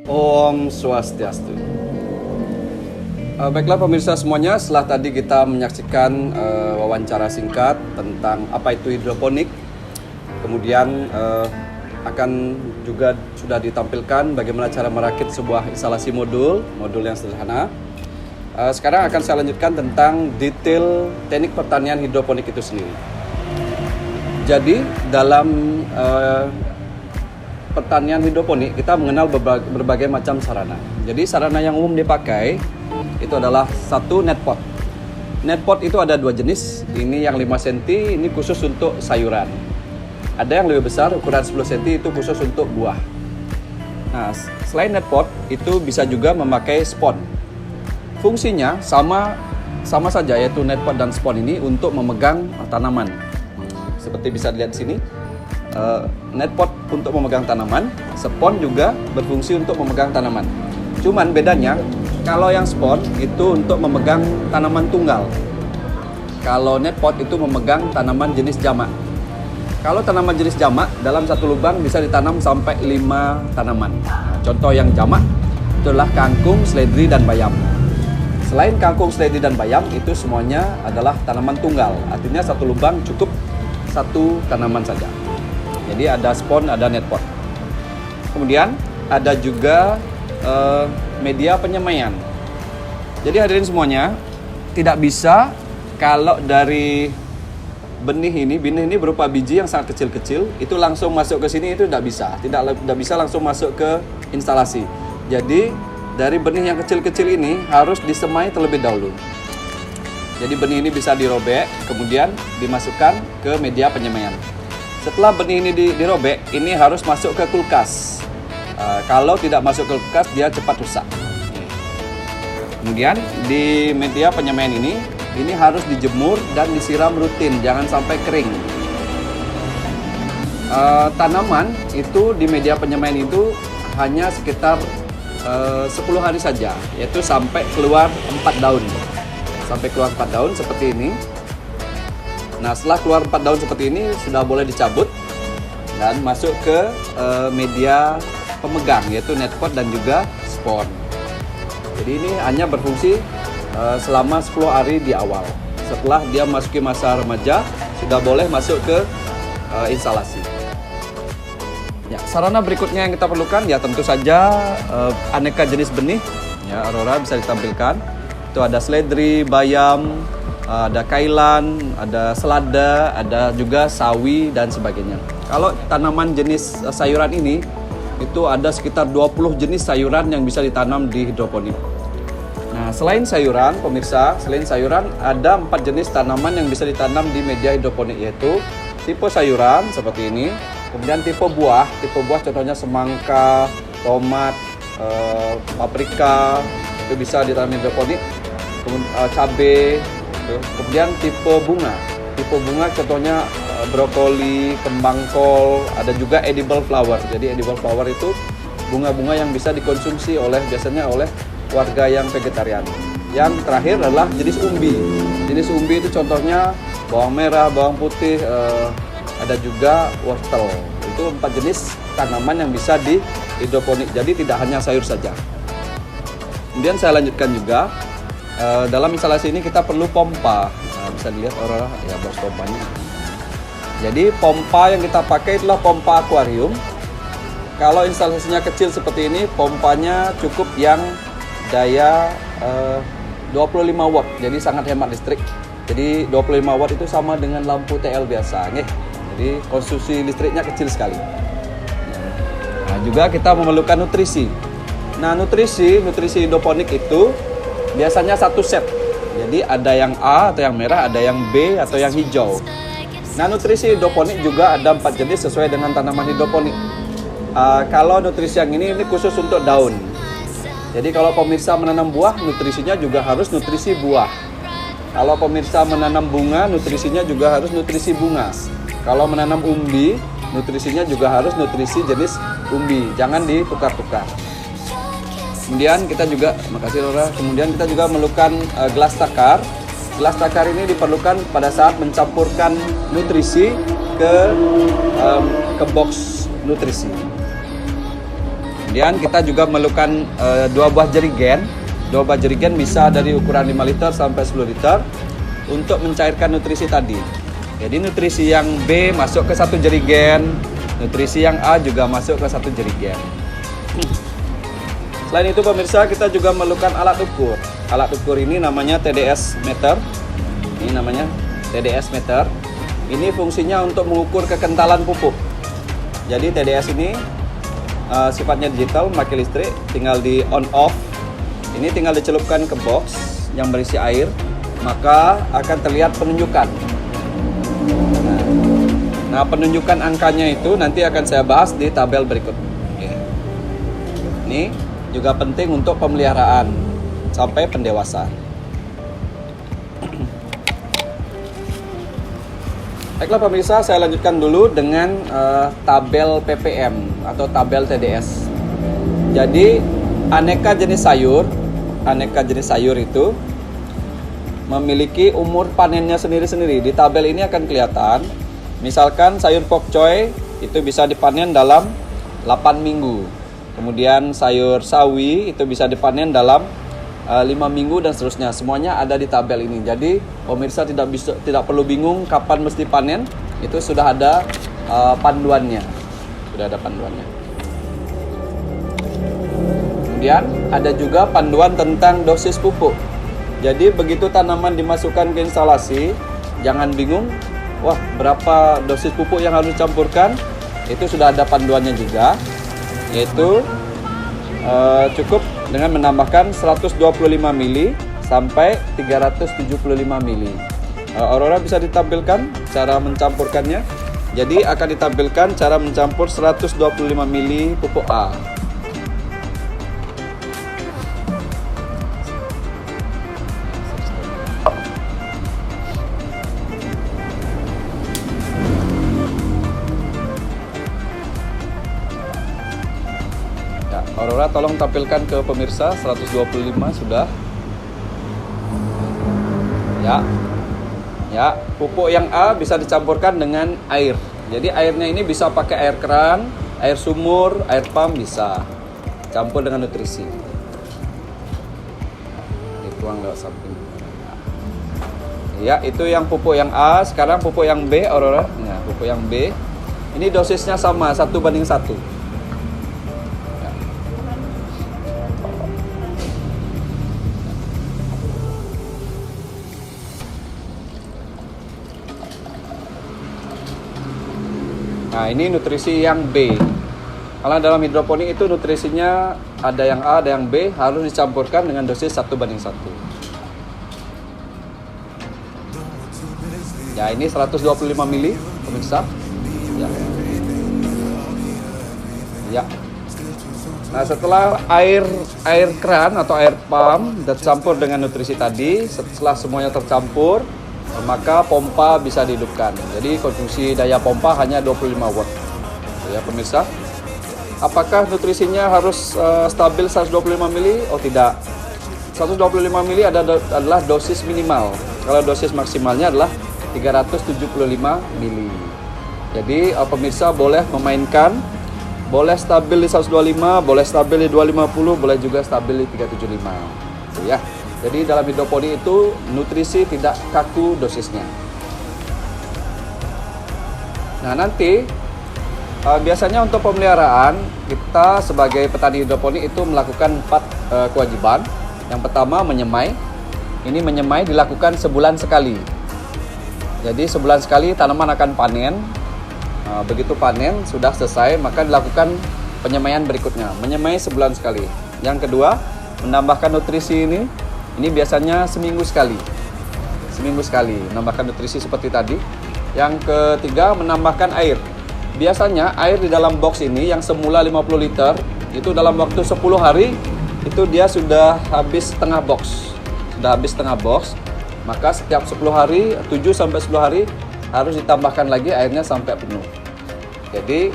Om Swastiastu. Baiklah pemirsa semuanya, setelah tadi kita menyaksikan wawancara singkat tentang apa itu hidroponik, kemudian akan juga sudah ditampilkan bagaimana cara merakit sebuah instalasi modul yang sederhana. Sekarang akan saya lanjutkan tentang detail teknik pertanian hidroponik itu sendiri. Jadi dalam pertanian hidroponik kita mengenal berbagai macam sarana. Jadi sarana yang umum dipakai itu adalah satu net pot. Net pot itu ada dua jenis. Ini yang 5 cm, ini khusus untuk sayuran. Ada yang lebih besar, ukuran 10 cm, itu khusus untuk buah. Nah, selain net pot itu bisa juga memakai spon. Fungsinya sama saja, yaitu net pot dan spon ini untuk memegang tanaman. Seperti bisa dilihat di sini. Net pot untuk memegang tanaman, spon juga berfungsi untuk memegang tanaman. Cuman bedanya, kalau yang spon itu untuk memegang tanaman tunggal. Kalau net pot itu memegang tanaman jenis jamak. Kalau tanaman jenis jamak, dalam satu lubang bisa ditanam sampai 5 tanaman. Nah, contoh yang jamak itu adalah kangkung, seledri, dan bayam. Selain kangkung, seledri, dan bayam, itu semuanya adalah tanaman tunggal. Artinya satu lubang cukup satu tanaman saja. Jadi ada spon, ada net pot. Kemudian ada juga media penyemaian. Jadi hadirin semuanya, tidak bisa kalau dari benih ini berupa biji yang sangat kecil-kecil, itu langsung masuk ke sini, itu tidak bisa. Tidak bisa langsung masuk ke instalasi. Jadi dari benih yang kecil-kecil ini harus disemai terlebih dahulu. Jadi benih ini bisa dirobek, kemudian dimasukkan ke media penyemaian. Setelah benih ini dirobek, ini harus masuk ke kulkas. Kalau tidak masuk ke kulkas, dia cepat rusak. Kemudian di media penyemaian ini harus dijemur dan disiram rutin, jangan sampai kering. Tanaman itu di media penyemaian itu hanya sekitar 10 hari saja, yaitu sampai keluar 4 daun. Sampai keluar 4 daun seperti ini. Nah, setelah keluar 4 daun seperti ini, sudah boleh dicabut dan masuk ke media pemegang, yaitu net pot dan juga spon. Jadi ini hanya berfungsi selama 10 hari di awal. Setelah dia masuki masa remaja, sudah boleh masuk ke instalasi. Ya, sarana berikutnya yang kita perlukan ya tentu saja aneka jenis benih. Ya, Aurora bisa ditampilkan. Itu ada seledri, bayam, ada kailan, ada selada, ada juga sawi dan sebagainya. Kalau tanaman jenis sayuran ini, itu ada sekitar 20 jenis sayuran yang bisa ditanam di hidroponik. Nah, selain sayuran, pemirsa, ada 4 jenis tanaman yang bisa ditanam di media hidroponik, yaitu tipe sayuran seperti ini, kemudian tipe buah contohnya semangka, tomat, paprika, itu bisa ditanam di hidroponik, cabai, kemudian tipe bunga contohnya brokoli, kembang kol, ada juga edible flower. Jadi edible flower itu bunga-bunga yang bisa dikonsumsi biasanya oleh warga yang vegetarian. Yang terakhir adalah jenis umbi. Jenis umbi itu contohnya bawang merah, bawang putih, ada juga wortel. Itu 4 jenis tanaman yang bisa di hidroponik. Jadi tidak hanya sayur saja. Kemudian saya lanjutkan juga, dalam instalasi ini kita perlu pompa. Nah, bisa dilihat Aurora ya, box pompanya. Jadi pompa yang kita pakai adalah pompa akuarium. Kalau instalasinya kecil seperti ini, pompanya cukup yang daya 25 watt, jadi sangat hemat listrik. Jadi 25 watt itu sama dengan lampu TL biasa, nih. Jadi konsumsi listriknya kecil sekali. Nah, juga kita memerlukan nutrisi. Nah, nutrisi hidroponik itu biasanya satu set. Jadi ada yang A atau yang merah, ada yang B atau yang hijau. Nah, nutrisi hidroponik juga ada 4 jenis sesuai dengan tanaman hidroponik. Kalau nutrisi yang ini khusus untuk daun. Jadi kalau pemirsa menanam buah, nutrisinya juga harus nutrisi buah. Kalau pemirsa menanam bunga, nutrisinya juga harus nutrisi bunga. Kalau menanam umbi, nutrisinya juga harus nutrisi jenis umbi. Jangan ditukar-tukar. Kemudian kita juga, makasih Laura. Kemudian kita juga memerlukan gelas takar. Gelas takar ini diperlukan pada saat mencampurkan nutrisi ke box nutrisi. Kemudian kita juga memerlukan 2 buah jerigen. 2 buah jerigen bisa dari ukuran 5 liter sampai 10 liter untuk mencairkan nutrisi tadi. Jadi nutrisi yang B masuk ke 1 jerigen, nutrisi yang A juga masuk ke 1 jerigen. Selain itu pemirsa, kita juga memerlukan alat ukur. Alat ukur ini namanya TDS meter. Ini namanya TDS meter. Ini fungsinya untuk mengukur kekentalan pupuk. Jadi TDS ini sifatnya digital, memakai listrik, tinggal di on off. Ini tinggal dicelupkan ke box yang berisi air, maka akan terlihat penunjukan. Nah, penunjukan angkanya itu nanti akan saya bahas di tabel berikut. Oke. Ini juga penting untuk pemeliharaan sampai pendewasaan. Baiklah pemirsa, saya lanjutkan dulu dengan tabel PPM atau tabel TDS. Jadi aneka jenis sayur itu memiliki umur panennya sendiri-sendiri. Di tabel ini akan kelihatan. Misalkan sayur pokcoy itu bisa dipanen dalam 8 minggu. Kemudian sayur sawi itu bisa dipanen dalam 5 minggu dan seterusnya. Semuanya ada di tabel ini. Jadi pemirsa tidak perlu bingung kapan mesti panen. Itu sudah ada panduannya. Kemudian ada juga panduan tentang dosis pupuk. Jadi begitu tanaman dimasukkan ke instalasi, jangan bingung, wah berapa dosis pupuk yang harus dicampurkan. Itu sudah ada panduannya juga, yaitu cukup dengan menambahkan 125 mili sampai 375 mili. Aurora bisa ditampilkan cara mencampurkannya. Jadi akan ditampilkan cara mencampur 125 mili pupuk A. Aurora tolong tampilkan ke pemirsa 125 sudah. Ya, pupuk yang A bisa dicampurkan dengan air. Jadi airnya ini bisa pakai air keran, air sumur, air pump bisa. Campur dengan nutrisi. Dituang lewat samping. Ya, itu yang pupuk yang A. Sekarang pupuk yang B, Aurora. Nah, pupuk yang B. Ini dosisnya sama, 1:1. Nah, ini nutrisi yang B. Kalau dalam hidroponik itu nutrisinya ada yang A, ada yang B, harus dicampurkan dengan dosis 1:1. Ya, ini 125 mili, pemirsa. Ya. Nah, setelah air keran atau air pump dicampur dengan nutrisi tadi, setelah semuanya tercampur, maka pompa bisa dihidupkan. Jadi konsumsi daya pompa hanya 25 watt. Ya pemirsa. Apakah nutrisinya harus stabil 125 mili? Oh tidak. 125 mili adalah dosis minimal. Kalau dosis maksimalnya adalah 375 mili. Jadi pemirsa boleh memainkan, boleh stabil di 125, boleh stabil di 250, boleh juga stabil di 375. Ya. Jadi dalam hidroponik itu nutrisi tidak kaku dosisnya. Nah nanti biasanya untuk pemeliharaan kita sebagai petani hidroponik itu melakukan 4 kewajiban. Yang pertama menyemai. Ini menyemai dilakukan sebulan sekali. Jadi sebulan sekali tanaman akan panen. Begitu panen sudah selesai maka dilakukan penyemaian berikutnya. Menyemai sebulan sekali. Yang kedua menambahkan nutrisi ini. Ini biasanya seminggu sekali menambahkan nutrisi seperti tadi. Yang ketiga menambahkan air. Biasanya air di dalam box ini yang semula 50 liter itu dalam waktu 10 hari itu dia sudah habis setengah box. Maka setiap 10 hari, 7 sampai 10 hari harus ditambahkan lagi airnya sampai penuh. Jadi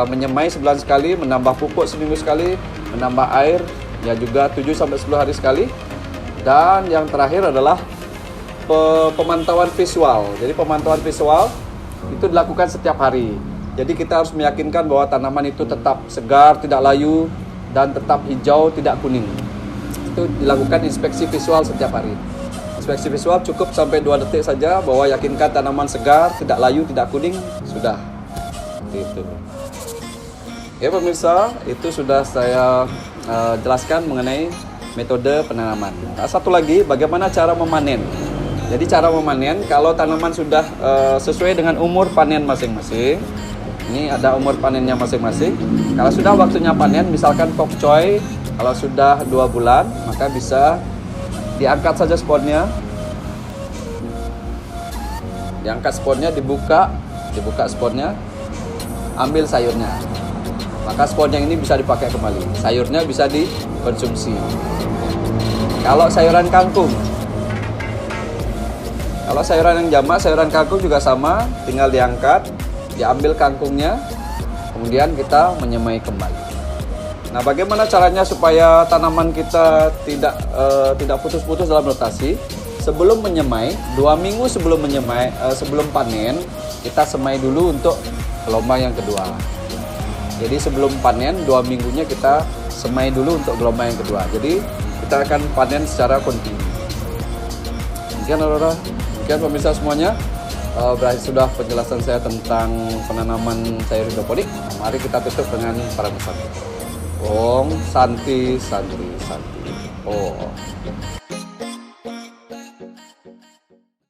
menyemai sebulan sekali, menambah pupuk seminggu sekali, menambah air ya juga 7 sampai 10 hari sekali. Dan yang terakhir adalah pemantauan visual. Jadi pemantauan visual itu dilakukan setiap hari. Jadi kita harus meyakinkan bahwa tanaman itu tetap segar, tidak layu. dan tetap hijau, tidak kuning. Itu dilakukan inspeksi visual setiap hari. Inspeksi visual cukup sampai 2 detik saja, bahwa yakinkan tanaman segar, tidak layu, tidak kuning, sudah. Seperti itu. Ya pemirsa, itu sudah saya jelaskan mengenai metode penanaman. Nah, satu lagi, bagaimana cara memanen. Jadi cara memanen, kalau tanaman sudah sesuai dengan umur panen masing-masing. Ini ada umur panennya masing-masing. Kalau sudah waktunya panen, misalkan pokcoy, kalau sudah 2 bulan, maka bisa diangkat saja sponnya. Diangkat sponnya, dibuka sponnya, ambil sayurnya. Maka spon yang ini bisa dipakai kembali. Sayurnya bisa dikonsumsi. Kalau sayuran kangkung, kalau sayuran yang jamak, sayuran kangkung juga sama, tinggal diangkat, diambil kangkungnya, kemudian kita menyemai kembali. Nah, bagaimana caranya supaya tanaman kita tidak putus-putus dalam rotasi? Sebelum menyemai, 2 minggu sebelum menyemai, sebelum panen, kita semai dulu untuk gelombang yang kedua. Jadi sebelum panen 2 minggunya kita semai dulu untuk gelombang yang kedua. Jadi kita akan panen secara kontinu. Demikian Aurora, demikian pemirsa semuanya. Berakhir sudah penjelasan saya tentang penanaman sayur hidroponik. Mari kita tutup dengan para pesan. Om Santi Santi Santi. Oh.